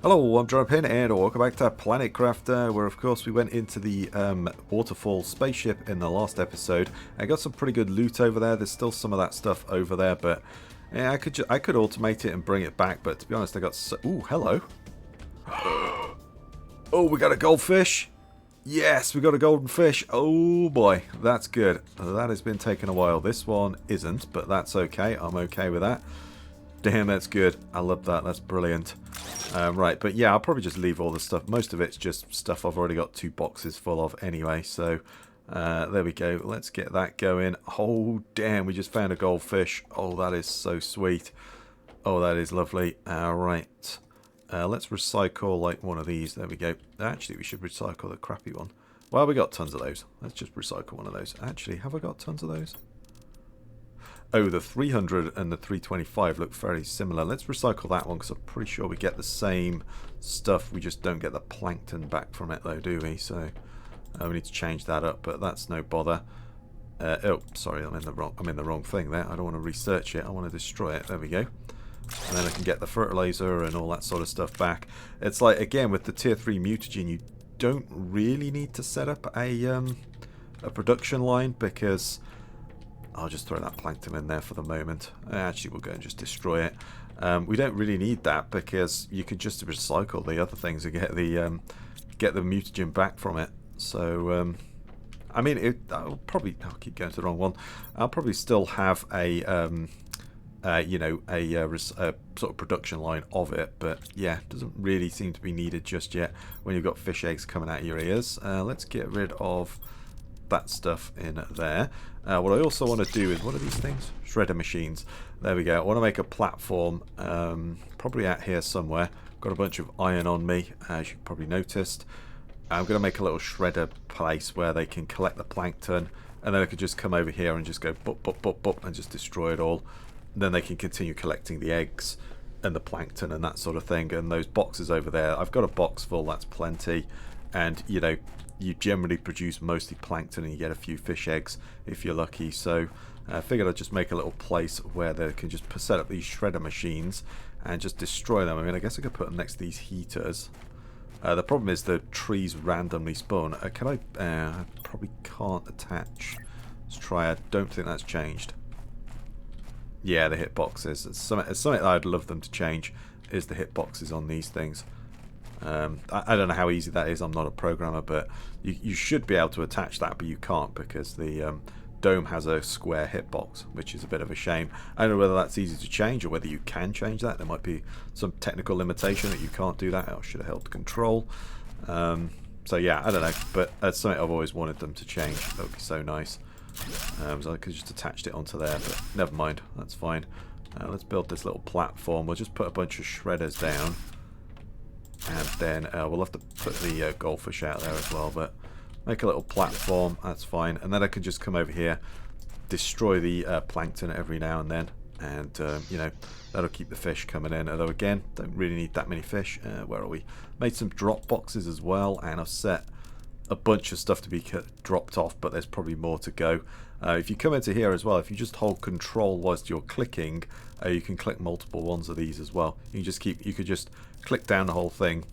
Hello, I'm Jonathan and welcome back to Planet Crafter, where of course we went into the waterfall spaceship in the last episode. I got some pretty good loot over there. There's still some of that stuff over there, but yeah, I could automate it and bring it back. But to be honest, I got ooh, hello. Oh, we got a goldfish. Yes, we got a golden fish. Oh boy, that's good. That has been taking a while. This one isn't, but that's okay. I'm okay with that. Damn, that's good. I love that. That's brilliant. Right, but yeah, I'll probably just leave all the stuff. Most of it's just stuff I've already got 2 boxes full of anyway. So there we go. Let's get that going. Oh, damn, we just found a goldfish. Oh, that is so sweet. Oh, that is lovely. Right. Let's recycle like one of these. There we go. Actually, we should recycle the crappy one. Well, we got tons of those. Let's just recycle one of those. Actually, have I got tons of those? Oh, the 300 and the 325 look very similar. Let's recycle that one because I'm pretty sure we get the same stuff. We just don't get the plankton back from it though, do we? So we need to change that up, but that's no bother. Oh, sorry, I'm in the wrong thing there. I don't want to research it. I want to destroy it. There we go. And then I can get the fertilizer and all that sort of stuff back. It's like, again, with the tier 3 mutagen, you don't really need to set up a production line because I'll just throw that plankton in there for the moment. Actually, we'll go and just destroy it. We don't really need that because you can just recycle the other things and get the mutagen back from it. So, I mean, I'll keep going to the wrong one. I'll probably still have a sort of production line of it, but yeah, doesn't really seem to be needed just yet when you've got fish eggs coming out of your ears. Let's get rid of that stuff in there. What I also want to do is, what are these things? Shredder machines. There we go. I want to make a platform, probably out here somewhere. Got a bunch of iron on me, as you probably noticed. I'm going to make a little shredder place where they can collect the plankton, and then I could just come over here and just go bop, bop, bop, bop, and just destroy it all. Then they can continue collecting the eggs and the plankton and that sort of thing. And those boxes over there, I've got a box full, that's plenty. And, you know, you generally produce mostly plankton and you get a few fish eggs if you're lucky. So I figured I'd just make a little place where they can just set up these shredder machines and just destroy them. I mean, I guess I could put them next to these heaters. The problem is the trees randomly spawn. I probably can't attach. Let's try. I don't think that's changed. Yeah, the hitboxes. It's something that I'd love them to change, is the hitboxes on these things. I don't know how easy that is. I'm not a programmer, but you should be able to attach that, but you can't because the dome has a square hitbox, which is a bit of a shame. I don't know whether that's easy to change or whether you can change that. There might be some technical limitation that you can't do that. I should have held control. So yeah, I don't know, but that's something I've always wanted them to change. That would be so nice. So I could just attached it onto there, but never mind. That's fine. Let's build this little platform. We'll just put a bunch of shredders down. And then we'll have to put the goldfish out there as well, but make a little platform, that's fine. And then I can just come over here, destroy the plankton every now and then, and you know, that'll keep the fish coming in. Although again, don't really need that many fish. Where are we? Made some drop boxes as well, and I've set a bunch of stuff to be dropped off, but there's probably more to go. If you come into here as well, if you just hold control whilst you're clicking, you can click multiple ones of these as well. You could just click down the whole thing.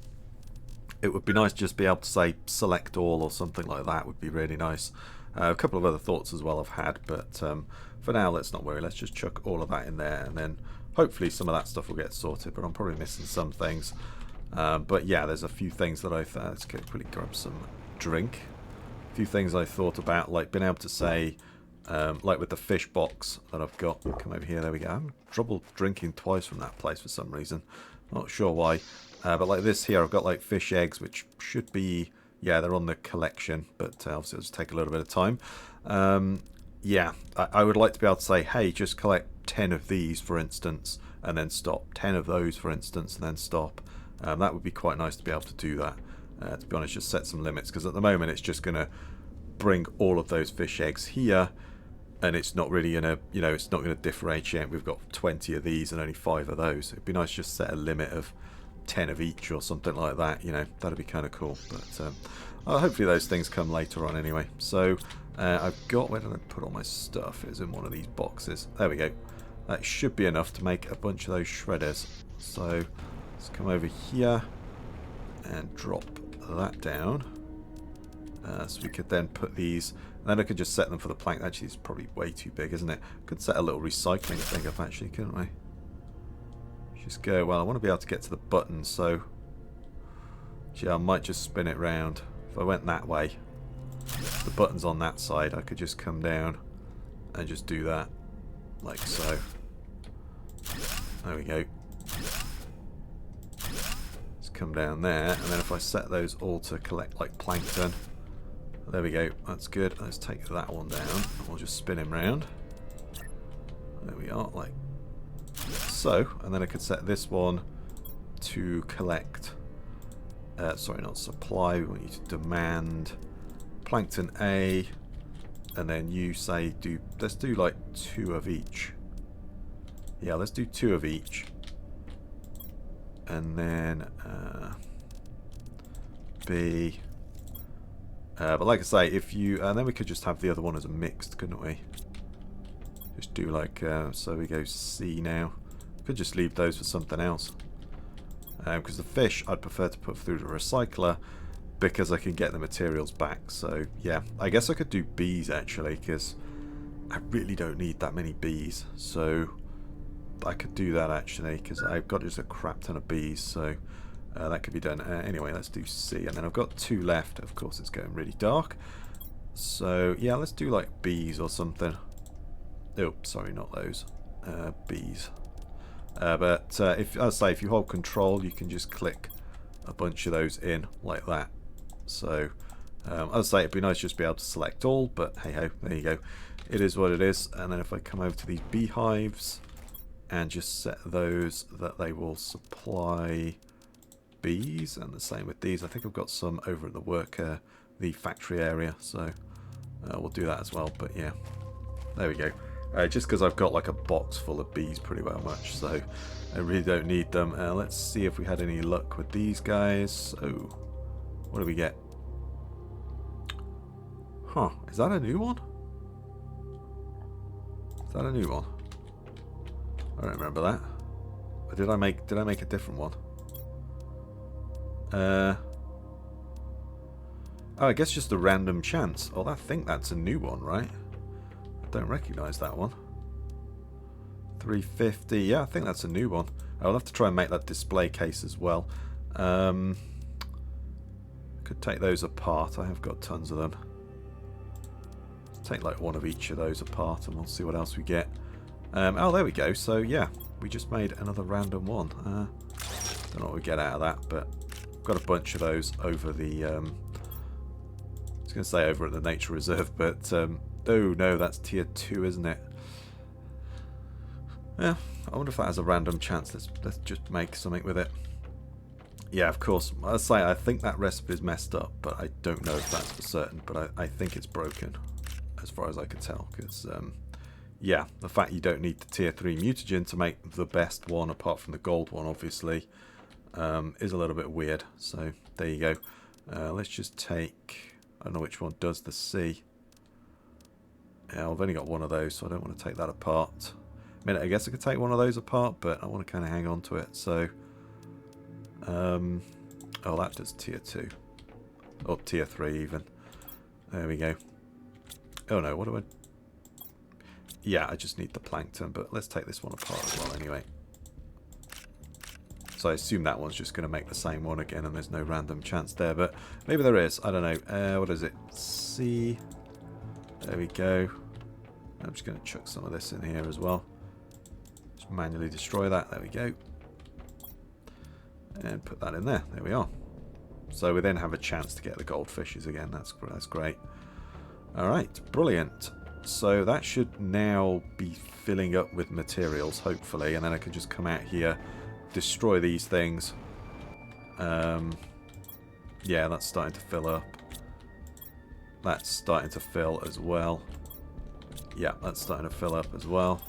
It would be nice to just be able to say select all or something like that. Would be really nice. A couple of other thoughts as well I've had, but for now let's not worry. Let's just chuck all of that in there, and then hopefully some of that stuff will get sorted, but I'm probably missing some things. But yeah, there's a few things that let's quickly grab some drink. A few things I thought about, like being able to say, like with the fish box that I've got. Come over here, there we go. I'm trouble drinking twice from that place for some reason. Not sure why. But like this here, I've got like fish eggs, which should be, yeah, they're on the collection, but obviously it'll just take a little bit of time. Yeah, I would like to be able to say, hey, just collect 10 of these, for instance, and then stop. 10 of those, for instance, and then stop. That would be quite nice to be able to do that. To be honest, just set some limits, because at the moment it's just going to bring all of those fish eggs here, and it's not really going to, you know, it's not going to differentiate. We've got 20 of these and only 5 of those. It'd be nice to just set a limit of 10 of each or something like that, you know. That'd be kind of cool, but hopefully those things come later on anyway. So I've got, where did I put all my stuff? It's in one of these boxes. There we go. That should be enough to make a bunch of those shredders. So let's come over here. and drop that down. So we could then put these, and then I could just set them for the plank. Actually, it's probably way too big, isn't it? Could set a little recycling thing up, actually, couldn't we? Just go, well, I want to be able to get to the button, so yeah, I might just spin it round. If I went that way, the button's on that side, I could just come down and just do that, like so. There we go. Let's come down there, and then if I set those all to collect like plankton, there we go, that's good. Let's take that one down, and we'll just spin him round. There we are, like so, and then I could set this one to collect, sorry, not supply, we want you to demand plankton A, and then you say let's do like 2 of each. Yeah, let's do 2 of each. And then B. But like I say, if you, and then we could just have the other one as a mixed, couldn't we? Just do like, so we go C now. Could just leave those for something else. Because the fish I'd prefer to put through the recycler because I can get the materials back. So yeah, I guess I could do bees actually, because I really don't need that many bees. So I could do that actually, because I've got just a crap ton of bees. So that could be done. Anyway, let's do C, and then I've got 2 left. Of course, it's going really dark. So yeah, let's do like bees or something. Oh, sorry, not those. Bees. But if you hold control, you can just click a bunch of those in like that. So I'd say it'd be nice just to be able to select all, but hey ho, there you go. It is what it is. And then if I come over to these beehives and just set those that they will supply bees, and the same with these. I think I've got some over at the factory area, so we'll do that as well. But yeah, there we go. Just because I've got like a box full of bees pretty well much, so I really don't need them. Let's see if we had any luck with these guys. Oh, what do we get? Huh, is that a new one? Is that a new one? I don't remember that. Or did I make a different one? Oh, I guess just a random chance. Oh, I think that's a new one, right? Don't recognise that one. 350. Yeah, I think that's a new one. I'll have to try and make that display case as well. Could take those apart. I have got tons of them. Let's take like 1 of each of those apart, and we'll see what else we get. Oh, there we go. So yeah, we just made another random one. Don't know what we get out of that, but I've got a bunch of those over the. I was going to say over at the nature reserve, but. Oh no, that's tier 2, isn't it? Yeah, I wonder if that has a random chance. Let's just make something with it. Yeah, of course. I'll say I think that recipe is messed up, but I don't know if that's for certain. But I think it's broken, as far as I can tell. Because yeah, the fact you don't need the tier 3 mutagen to make the best one, apart from the gold one, obviously, is a little bit weird. So there you go. Let's just take. I don't know which one does the C. Yeah, I've only got 1 of those, so I don't want to take that apart. I mean, I guess I could take 1 of those apart, but I want to kind of hang on to it. So, oh, that does tier 2. Or tier 3 even. There we go. Oh no, what do I... Yeah, I just need the plankton, but let's take this one apart as well anyway. So I assume that one's just going to make the same one again, and there's no random chance there, but maybe there is. I don't know. What is it? C... There we go. I'm just going to chuck some of this in here as well. Just manually destroy that. There we go. And put that in there. There we are. So we then have a chance to get the goldfishes again. That's great. Alright, brilliant. So that should now be filling up with materials, hopefully. And then I can just come out here, destroy these things. Yeah, that's starting to fill up. That's starting to fill as well. Yeah, that's starting to fill up as well.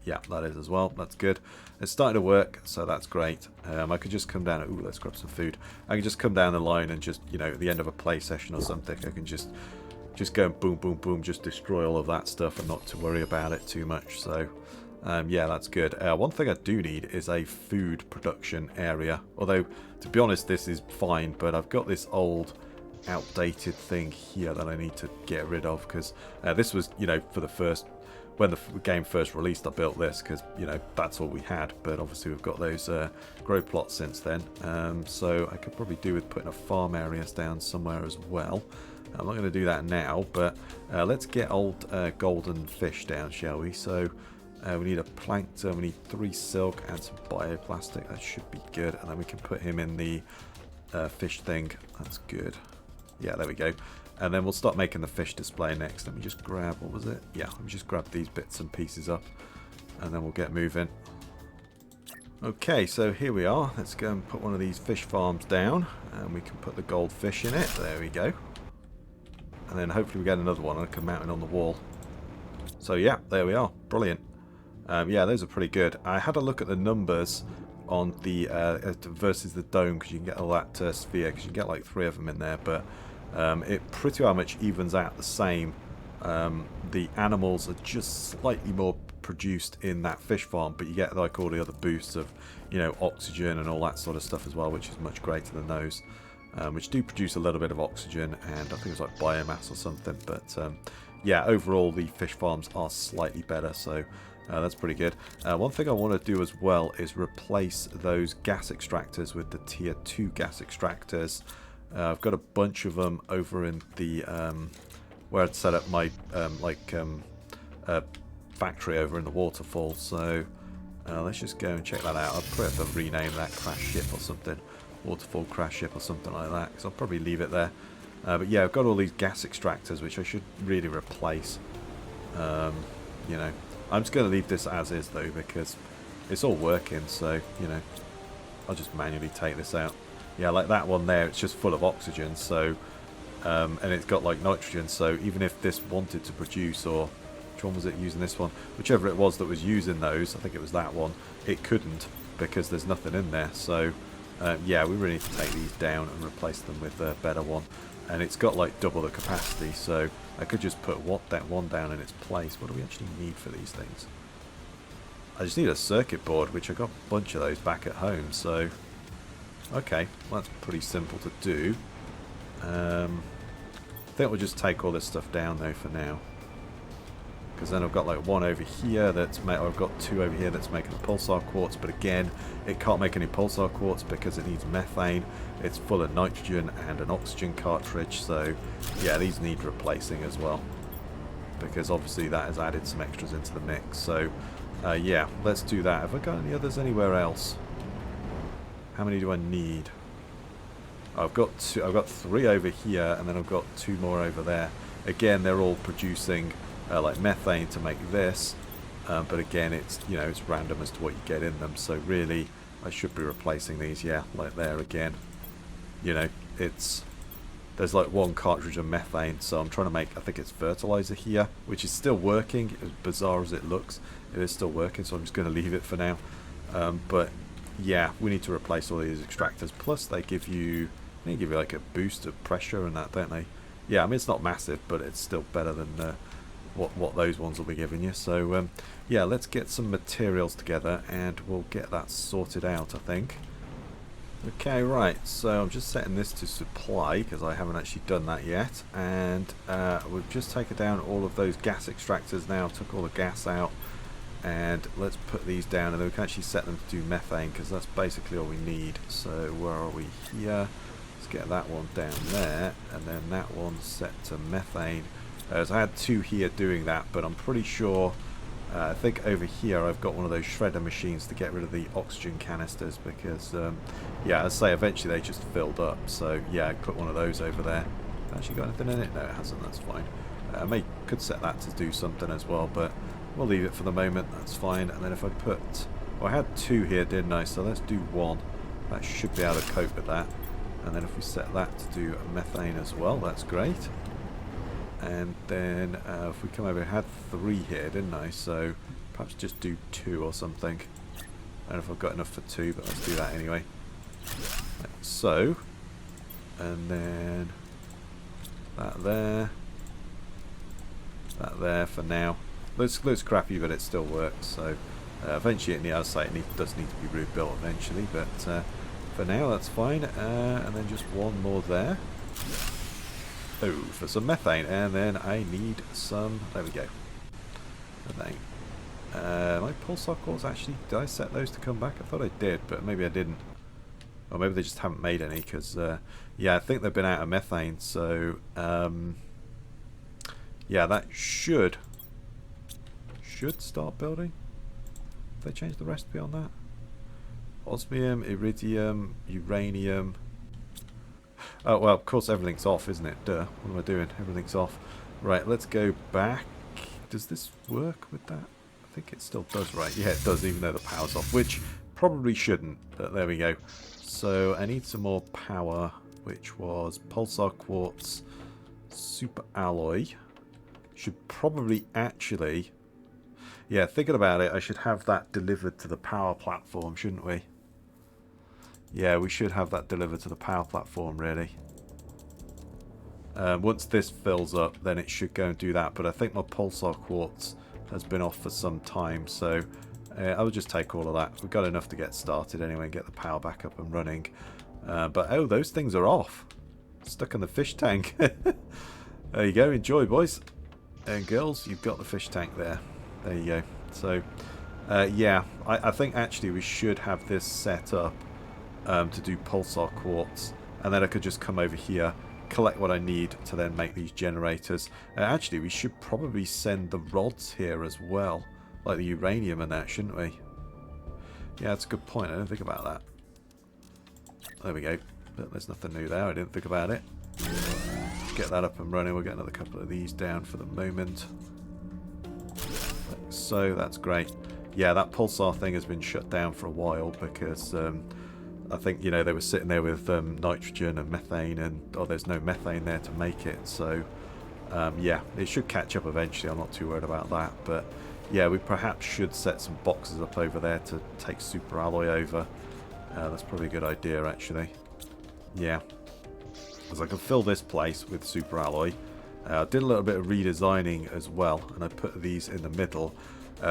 Yeah, that is as well. That's good. It's starting to work, so that's great. I could just come down. Ooh, let's grab some food. I can just come down the line and just, you know, at the end of a play session or something, I can just go and boom, boom, boom, just destroy all of that stuff and not to worry about it too much. So Yeah, that's good. One thing I do need is a food production area. Although, to be honest, this is fine, but I've got this old outdated thing here that I need to get rid of, because this was, you know, for the first, when the game first released, I built this because, you know, that's all we had. But obviously we've got those grow plots since then, so I could probably do with putting a farm areas down somewhere as well. I'm not going to do that now, but let's get old golden fish down, shall we? So we need a plankton, we need 3 silk and some bioplastic. That should be good, and then we can put him in the fish thing. That's good. Yeah, there we go. And then we'll start making the fish display next. Let me just grab, what was it? Yeah, let me just grab these bits and pieces up, and then we'll get moving. Okay, so here we are. Let's go and put one of these fish farms down, and we can put the goldfish in it. There we go. And then hopefully we get another one, and I can mount it on the wall. So yeah, there we are. Brilliant. Yeah, those are pretty good. I had a look at the numbers on the versus the dome, because you can get all that sphere, because you can get like 3 of them in there, but it pretty much evens out the same. The animals are just slightly more produced in that fish farm, but you get like all the other boosts of, you know, oxygen and all that sort of stuff as well, which is much greater than those, which do produce a little bit of oxygen, and I think it's like biomass or something. But yeah, overall the fish farms are slightly better, so that's pretty good. One thing I want to do as well is replace those gas extractors with the tier 2 gas extractors. I've got a bunch of them over in the where I'd set up my factory over in the waterfall. So let's just go and check that out. I'll probably have to rename that crash ship or something, waterfall crash ship or something like that, because I'll probably leave it there. But yeah, I've got all these gas extractors which I should really replace. You know, I'm just going to leave this as is though, because it's all working. So, you know, I'll just manually take this out. Yeah, like that one there, it's just full of oxygen, so and it's got like nitrogen, so even if this wanted to produce, or which one was it using, this one, whichever it was that was using those, I think it was that one, it couldn't, because there's nothing in there. So yeah, we really need to take these down and replace them with a better one. And it's got like double the capacity, so I could just put that one down in its place. What do we actually need for these things? I just need a circuit board, which I got a bunch of those back at home, so okay, well, that's pretty simple to do. I think we'll just take all this stuff down though for now, because then I've got like one over here that's or I've got 2 over here that's making a pulsar quartz, but again, it can't make any pulsar quartz because it needs methane. It's full of nitrogen and an oxygen cartridge, so yeah, these need replacing as well, because obviously that has added some extras into the mix. So yeah, let's do that. Have I got any others anywhere else? How many do I need? I've got 2. I've got 3 over here, and then I've got 2 more over there. Again, they're all producing like methane to make this, but again, it's, you know, it's random as to what you get in them. So really, I should be replacing these. Yeah, like there again. You know, there's like 1 cartridge of methane, so I'm trying to make, I think it's fertilizer here, which is still working. As bizarre as it looks, it is still working. So I'm just going to leave it for now. But yeah, we need to replace all these extractors. Plus, they give you like a boost of pressure and that, don't they? Yeah, I mean, it's not massive, but it's still better than what those ones will be giving you. So yeah, let's get some materials together and we'll get that sorted out, I think. Okay, right, so I'm just setting this to supply because I haven't actually done that yet, and we've just taken down all of those gas extractors now, took all the gas out, and let's put these down, and then we can actually set them to do methane, because that's basically all we need. So where are we here? Let's get that one down there, and then that one set to methane. So I had 2 here doing that, but I'm pretty sure, I think over here I've got one of those shredder machines to get rid of the oxygen canisters, because yeah, as I say, eventually they just filled up. So yeah, I put one of those over there. Actually got anything in it? No, it hasn't. That's fine. I could set that to do something as well, but we'll leave it for the moment. That's fine. And then if I put, well, I had 2 here, didn't I? So let's do 1. That should be able to cope with that. And then if we set that to do methane as well, that's great. And then if we come over, I had 3 here, didn't I? So perhaps just do 2 or something. I don't know if I've got enough for 2, but let's do that anyway. Like so, and then that there for now. looks crappy, but it still works. So eventually, in the other site, it does need to be rebuilt eventually. But for now, that's fine. And then just one more there. Oh, for some methane, and then I need some. There we go. Methane. My pulsar cores actually. Did I set those to come back? I thought I did, but maybe I didn't. Or maybe they just haven't made any, because yeah, I think they've been out of methane. So yeah, that should start building. Have they changed the recipe on that? Osmium, iridium, uranium. Oh, well, of course everything's off, isn't it? Duh. What am I doing? Everything's off. Right, let's go back. Does this work with that? I think it still does, right? Yeah, it does, even though the power's off, which probably shouldn't, but there we go. So I need some more power, which was pulsar quartz, super alloy. Should probably actually... Yeah, thinking about it, I should have that delivered to the power platform, shouldn't we? Yeah, we should have that delivered to the power platform, really. Once this fills up, then it should go and do that. But I think my pulsar quartz has been off for some time, so I will just take all of that. We've got enough to get started anyway and get the power back up and running. But, oh, those things are off. Stuck in the fish tank. There you go. Enjoy, boys and girls. You've got the fish tank there. There you go. So, yeah, I think actually we should have this set up to do pulsar quartz, and then I could just come over here, collect what I need to then make these generators. Actually, we should probably send the rods here as well, like the uranium and that, shouldn't we? Yeah, that's a good point. I didn't think about that. There we go. But there's nothing new there. I didn't think about it. Get that up and running. We'll get another couple of these down for the moment. Like so, that's great. Yeah, that pulsar thing has been shut down for a while because I think, you know, they were sitting there with nitrogen and methane, and there's no methane there to make it. So yeah, it should catch up eventually. I'm not too worried about that. But yeah, we perhaps should set some boxes up over there to take super alloy over. That's probably a good idea, actually. Yeah, because I can fill this place with super alloy. I did a little bit of redesigning as well, and I put these in the middle.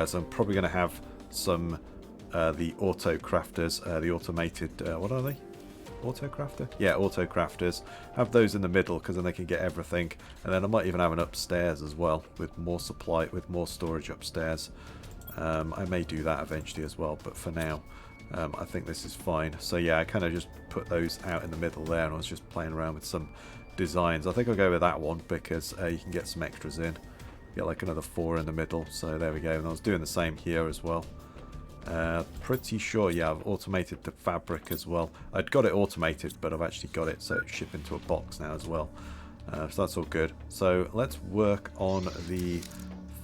So I'm probably going to have some the auto crafters, the automated, what are they? Auto crafter? Yeah, auto crafters. Have those in the middle because then they can get everything. And then I might even have an upstairs as well with more supply, with more storage upstairs. I may do that eventually as well, but for now, I think this is fine. So yeah, I kind of just put those out in the middle there, and I was just playing around with some designs. I think I'll go with that one because you can get some extras in. Get like another 4 in the middle. So there we go. And I was doing the same here as well. Pretty sure, yeah, I've automated the fabric as well. I'd got it automated, but I've actually got it so it's shipped into a box now as well. So that's all good. So let's work on the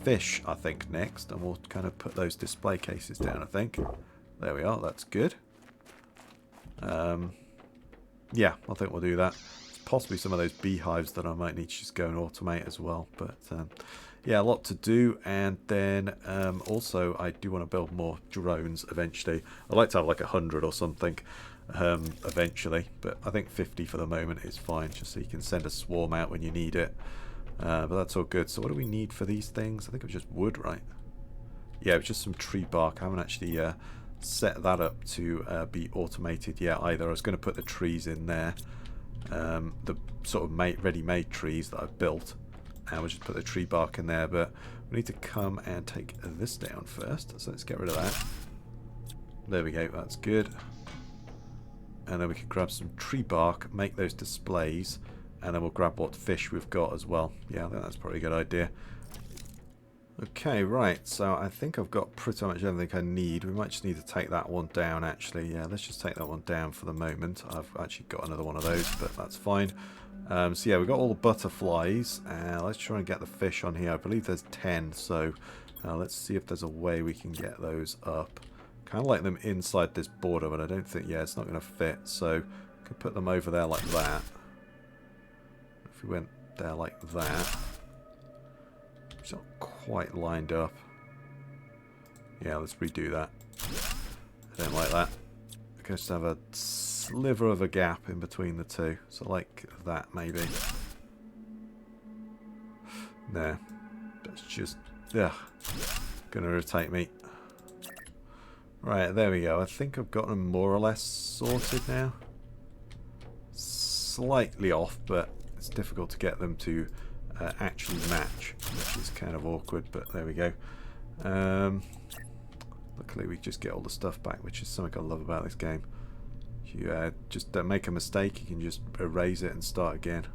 fish, I think, next, and we'll kind of put those display cases down, I think. There we are, that's good. Yeah, I think we'll do that. There's possibly some of those beehives that I might need to just go and automate as well, but yeah, a lot to do. And then also I do want to build more drones eventually. I'd like to have like 100 or something eventually, but I think 50 for the moment is fine, just so you can send a swarm out when you need it. But that's all good. So what do we need for these things? I think it was just wood, right? Yeah, it was just some tree bark. I haven't actually set that up to be automated yet either. I was going to put the trees in there, the sort of ready-made trees that I've built, and we'll just put the tree bark in there. But we need to come and take this down first, so let's get rid of that. There we go, that's good. And then we can grab some tree bark, make those displays, and then we'll grab what fish we've got as well. Yeah, I think that's probably a good idea. Okay, right, so I think I've got pretty much everything I need. We might just need to take that one down, actually. Yeah, let's just take that one down for the moment. I've actually got another one of those, but that's fine. So yeah, we've got all the butterflies. Let's try and get the fish on here. I believe there's 10, so let's see if there's a way we can get those up. Kind of like them inside this border, but I don't think, yeah, it's not going to fit. So we could put them over there like that. If we went there like that. It's not quite lined up. Yeah, let's redo that. I don't like that. I just have a sliver of a gap in between the two. So like that, maybe. No. That's just... Ugh. Gonna irritate me. Right, there we go. I think I've got them more or less sorted now. Slightly off, but it's difficult to get them to actually match, which is kind of awkward, but there we go. Luckily we just get all the stuff back, which is something I love about this game. If you just don't make a mistake, you can just erase it and start again.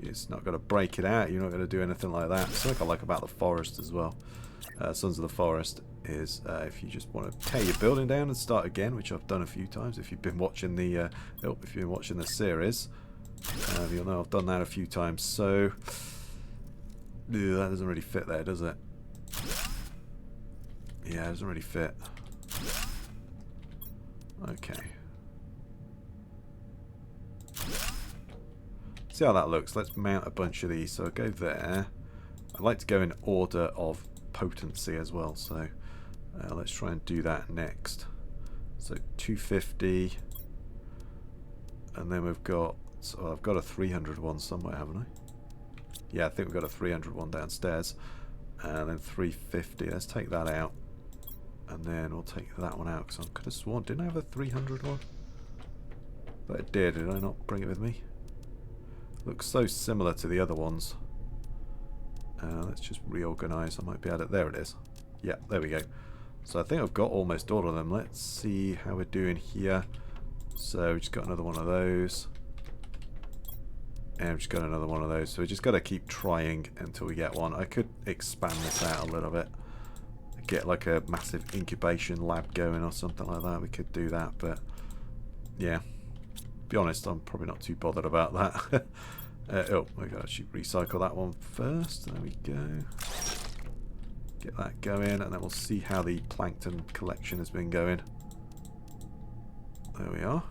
It's not going to break it out, you're not going to do anything like that. Something I like about the forest as well. Sons of the Forest is if you just want to tear your building down and start again, which I've done a few times. If you've been watching the series, you'll know I've done that a few times. So that doesn't really fit there, does it? Yeah, it doesn't really fit. Okay. See how that looks. Let's mount a bunch of these. So I'll go there. I'd like to go in order of potency as well. So let's try and do that next. So 250. And then we've got... So I've got a 300 one somewhere, haven't I? Yeah, I think we've got a 300 one downstairs. And then 350. Let's take that out. And then we'll take that one out, because I could have sworn, didn't I have a 300 one? But it did I not bring it with me? Looks so similar to the other ones. Let's just reorganize. I might be at it. There it is. Yeah, there we go. So I think I've got almost all of them. Let's see how we're doing here. So we just got another one of those. And we've just got another one of those. So we just got to keep trying until we get one. I could expand this out a little bit. Get like a massive incubation lab going or something like that. We could do that, but yeah, be honest, I'm probably not too bothered about that. Oh, we gotta actually recycle that one first. There we go. Get that going, and then we'll see how the plankton collection has been going. There we are.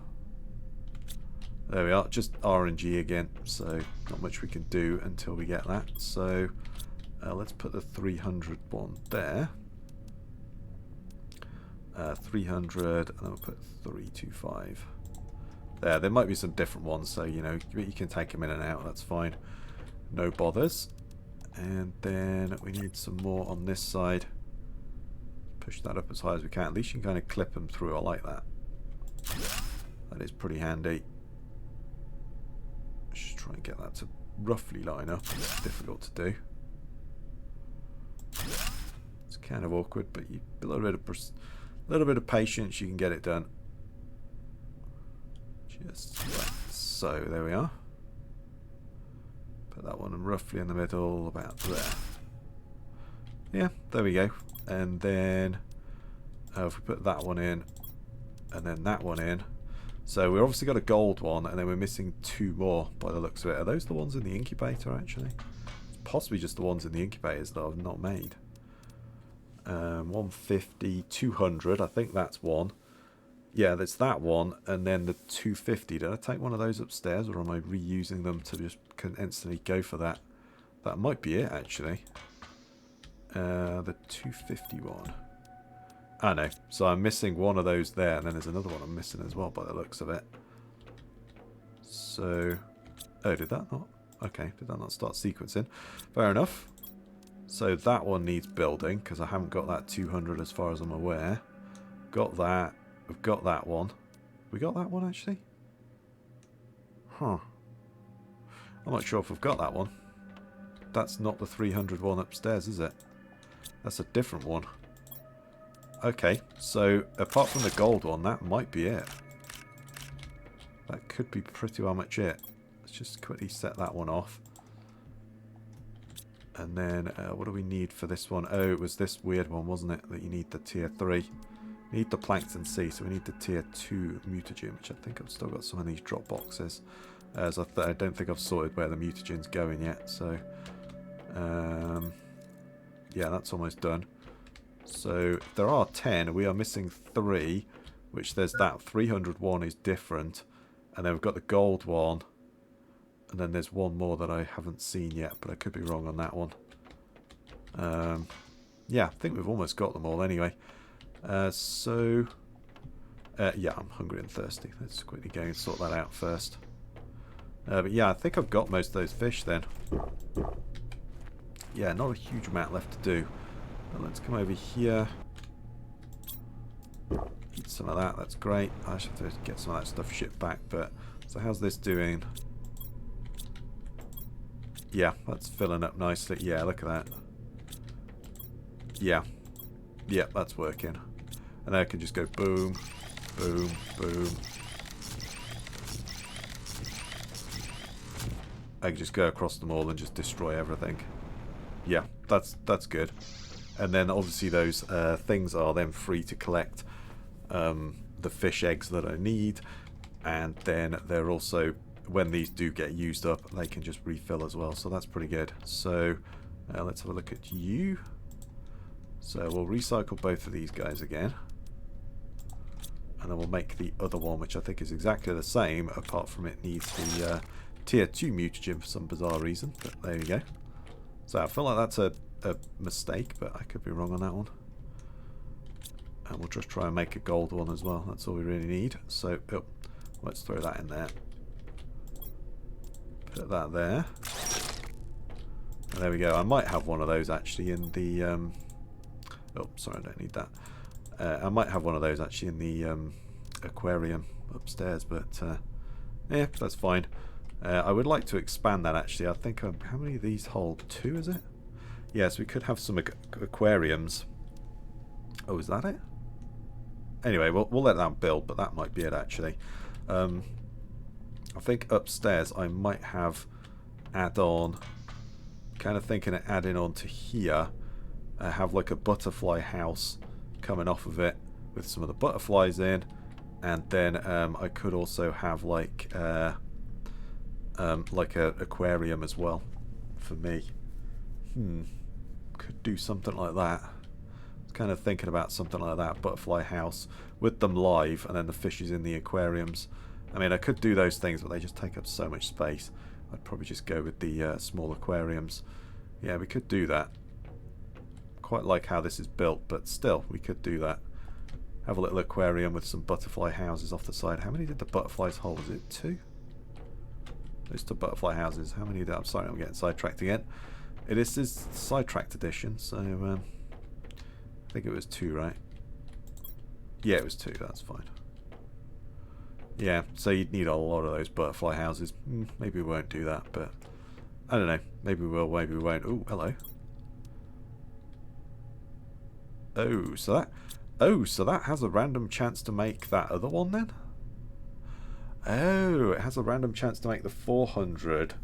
There we are. Just RNG again, so not much we can do until we get that. So let's put the 300 one there. 300, and then we'll put 325 there might be some different ones, so you know, you can take them in and out, that's fine, no bothers. And then we need some more on this side. Push that up as high as we can. At least you can kind of clip them through. I like that. That is pretty handy. Just try and get that to roughly line up. It's difficult to do. It's kind of awkward, but you a little bit of patience, you can get it done. Just like so. There we are. Put that one roughly in the middle, about there. Yeah, there we go. And then if we put that one in, and then that one in. So we've obviously got a gold one, and then we're missing two more by the looks of it. Are those the ones in the incubator, actually? Possibly just the ones in the incubators that I've not made. 150, 200, I think that's one. Yeah, that's that one, and then the 250. Did I take one of those upstairs, or am I reusing them to just instantly go for that? That might be it, actually. The 251. I know. So I'm missing one of those there, and then there's another one I'm missing as well by the looks of it. So... Oh, did that not? Okay, did that not start sequencing? Fair enough. So that one needs building, because I haven't got that 200 as far as I'm aware. Got that. We've got that one. We got that one, actually? Huh. I'm not sure if we've got that one. That's not the 300 one upstairs, is it? That's a different one. Okay, so apart from the gold one, that might be it. That could be pretty well much it. Let's just quickly set that one off. And then, what do we need for this one? Oh, it was this weird one, wasn't it? That you need the tier 3. You need the plankton C, so we need the tier 2 mutagen, which I think I've still got some of these drop boxes. As I don't think I've sorted where the mutagen's going yet, so... yeah, that's almost done. So, there are 10. We are missing 3, which there's that 301 is different. And then we've got the gold one. And then there's one more that I haven't seen yet, but I could be wrong on that one. Yeah, I think we've almost got them all anyway. Yeah, I'm hungry and thirsty. Let's quickly go and sort that out first. But yeah, I think I've got most of those fish then. Yeah, not a huge amount left to do. Let's come over here. Eat some of that, that's great. I should have to get some of that stuff shipped back, but... So how's this doing? Yeah, that's filling up nicely. Yeah, look at that. Yeah. Yeah, that's working. And then I can just go boom, boom, boom. I can just go across them all and just destroy everything. Yeah, that's good. And then obviously those things are then free to collect the fish eggs that I need, and then they're also, when these do get used up, they can just refill as well, so that's pretty good. So let's have a look at you. So we'll recycle both of these guys again, and then we'll make the other one, which I think is exactly the same, apart from it needs the tier 2 mutagen for some bizarre reason, but there you go. So I feel like that's a mistake, but I could be wrong on that one. And we'll just try and make a gold one as well. That's all we really need. So, oh, let's throw that in there. Put that there. And there we go. I might have one of those actually in the... oh, sorry, I don't need that. I might have one of those actually in the aquarium upstairs, but yeah, that's fine. I would like to expand that actually. I think, how many of these hold? 2, is it? Yes, we could have some aquariums. Oh, is that it? Anyway, we'll let that build, but that might be it actually. I think upstairs I might have add on, kind of thinking of adding on to here, have like a butterfly house coming off of it with some of the butterflies in, and then I could also have like a aquarium as well for me. Could do something like that. Kind of thinking about something like that, butterfly house with them live, and then the fishes in the aquariums. I mean, I could do those things, but they just take up so much space. I'd probably just go with the small aquariums. Yeah, we could do that. Quite like how this is built, but still, we could do that. Have a little aquarium with some butterfly houses off the side. How many did the butterflies hold? Was it 2? Those 2 butterfly houses. How many did... I'm sorry, I'm getting sidetracked again. It is sidetracked edition, so... I think it was 2, right? Yeah, it was 2, that's fine. Yeah, so you'd need a lot of those butterfly houses. Maybe we won't do that, but I don't know. Maybe we will, maybe we won't. Oh, hello. Oh, so that has a random chance to make that other one then? Oh, it has a random chance to make the 400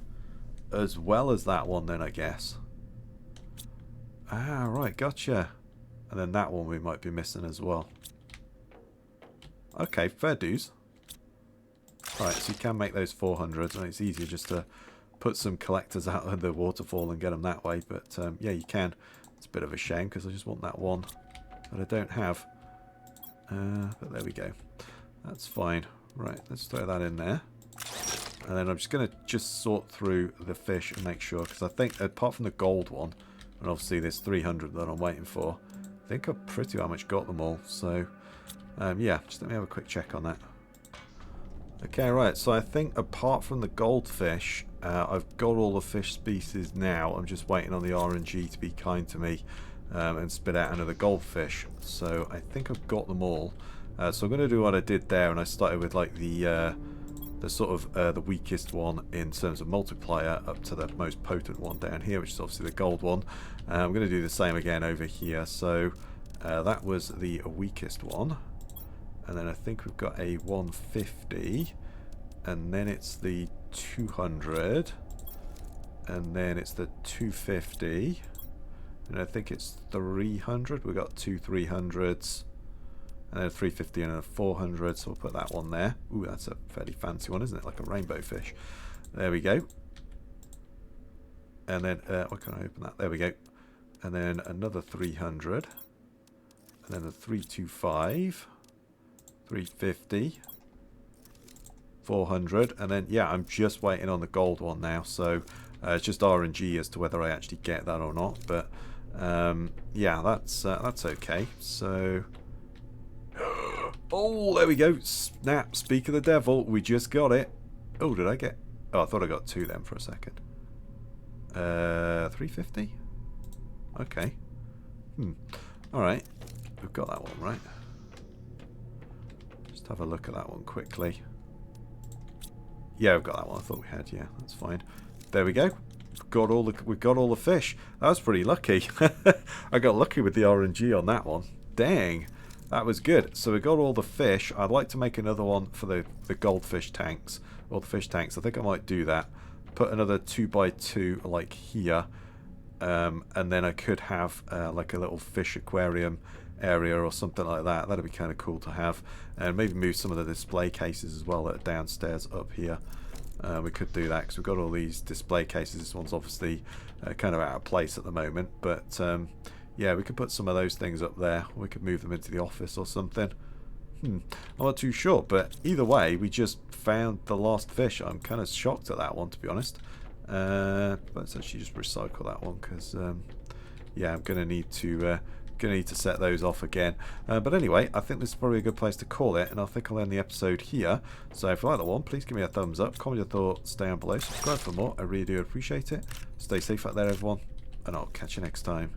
as well as that one then, I guess. Ah, right, gotcha. And then that one we might be missing as well. Okay, fair dues. Right, so you can make those 400s, and it's easier just to put some collectors out of the waterfall and get them that way. But yeah, you can. It's a bit of a shame because I just want that one that I don't have. But there we go. That's fine. Right, let's throw that in there. And then I'm just going to just sort through the fish and make sure, because I think apart from the gold one, and obviously there's 300 that I'm waiting for, I think I've pretty much got them all. So yeah, just let me have a quick check on that. Okay, right, so I think apart from the goldfish, I've got all the fish species now. I'm just waiting on the RNG to be kind to me and spit out another goldfish. So I think I've got them all. So I'm going to do what I did there, and I started with like the sort of the weakest one in terms of multiplier up to the most potent one down here, which is obviously the gold one. I'm going to do the same again over here. So that was the weakest one. And then I think we've got a 150, and then it's the 200, and then it's the 250, and I think it's 300. We've got 2 300s, and then a 350 and a 400, so we'll put that one there. Ooh, that's a fairly fancy one, isn't it? Like a rainbow fish. There we go. And then, why can't I open that? There we go. And then another 300, and then the 325. 350, 400, and then yeah, I'm just waiting on the gold one now, so it's just RNG as to whether I actually get that or not. But yeah, that's okay. So oh, there we go. Snap! Speak of the devil, we just got it. Oh, did I get? Oh, I thought I got 2 then for a second. 350. Okay. Alright. We've got that one, right? Just have a look at that one quickly. Yeah, we've got that one. I thought we had. Yeah, that's fine. There we go. We've got all the fish. That was pretty lucky. I got lucky with the RNG on that one. Dang. That was good. So we got all the fish. I'd like to make another one for the goldfish tanks. Or the fish tanks. I think I might do that. Put another 2x2 like here. And then I could have like a little fish aquarium area or something like that. That'd be kind of cool to have. And maybe move some of the display cases as well that are downstairs up here. We could do that because we've got all these display cases. This one's obviously kind of out of place at the moment. But yeah, we could put some of those things up there. We could move them into the office or something. I'm not too sure. But either way, we just found the last fish. I'm kind of shocked at that one, to be honest. Let's actually just recycle that one because yeah, I'm gonna need to set those off again. But anyway, I think this is probably a good place to call it, and I think I'll end the episode here. So if you like that one, please give me a thumbs up, comment your thoughts down below, subscribe for more. I really do appreciate it. Stay safe out there, everyone, and I'll catch you next time.